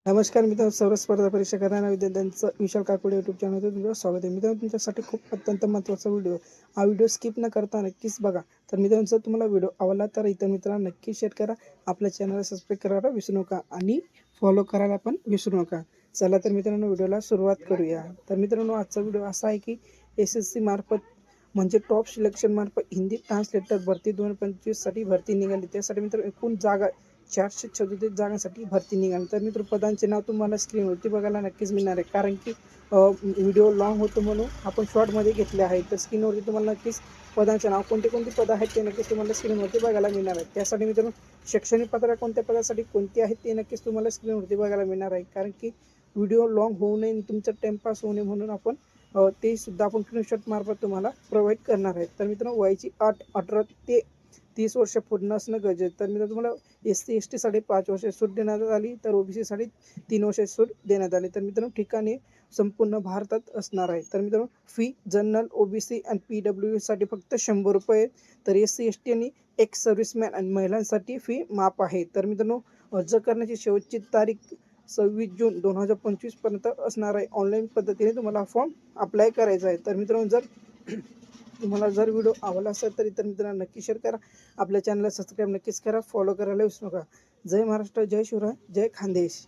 नमस्कार मित्रांनो, सर्व स्पर्धा परीक्षा करणाऱ्या विद्यार्थ्यांचं विशाल काकोडे यूट्यूब चॅनलवर तुमचं स्वागत आहे. मित्रांनो, तुमच्यासाठी खूप अत्यंत महत्त्वाचा व्हिडिओ. हा व्हिडिओ स्किप न करता नक्कीच बघा. तर मित्रांनो, जर तुम्हाला व्हिडिओ आवडला तर इतर मित्रांना नक्की शेअर करा. आपल्या चॅनलला सबस्क्राईब करायला विसरू नका आणि फॉलो करायला पण विसरू नका. चला तर मित्रांनो, व्हिडिओला सुरुवात करूया. तर मित्रांनो, आजचा व्हिडिओ असा आहे की SSC मार्फत म्हणजे टॉप सिलेक्शन मार्फत हिंदी ट्रान्सलेटर भरती 2025 साठी भरती निघाली. त्यासाठी मित्रांनो एकूण जागा 437 जागांसाठी भरती निघाली. तर मित्र पदांचे नाव तुम्हाला स्क्रीनवरती बघायला नक्कीच मिळणार आहे, कारण की व्हिडिओ लॉंग होतो म्हणून आपण शॉर्टमध्ये घेतले आहे. तर स्क्रीनवरती तुम्हाला नक्कीच पदांचे नाव कोणते कोणते पद आहेत ते नक्कीच तुम्हाला स्क्रीनवरती बघायला मिळणार आहे. त्यासाठी मित्रांनो शैक्षणिक पात्रता कोणत्या पदासाठी कोणती आहेत ते नक्कीच तुम्हाला स्क्रीनवरती बघायला मिळणार आहे, कारण की व्हिडिओ लॉंग होऊ नये, तुमचा टाइमपास होऊ नये म्हणून आपण ते सुद्धा आपण स्क्रीनशॉट मार्फत तुम्हाला प्रोव्हाइड करणार आहे. तर मित्रांनो, वयाची 18 ते 30 वर्ष पूर्ण असणं गरजेचं. तर मित्रांनो, तुम्हाला SC ST साठी 5 वर्ष सूट देण्यात आली, तर OBC साठी 3 वर्ष सूट देण्यात आली. तर मित्रांनो, ठिकाणी संपूर्ण भारतात असणार आहे. तर मित्रांनो, फी जनरल OBC आणि PWS साठी फक्त ₹100. तर SC ST आणि एक्स सर्व्हिसमॅन आणि महिलांसाठी फी माफ आहे. तर मित्रांनो, अर्ज करण्याची शेवटची तारीख 26 जून 2025 पर्यंत असणार आहे. ऑनलाईन पद्धतीने तुम्हाला फॉर्म अप्लाय करायचा आहे. तर मित्रांनो, जर तुम्हाला जर व्हिडिओ आवडला असेल तर इतर मित्रांना नक्की शेअर करा. आपल्या चॅनलला सबस्क्राईब नक्कीच करा, फॉलो करायला विसरू नका. जय महाराष्ट्र, जय शिवराय, जय खानदेश.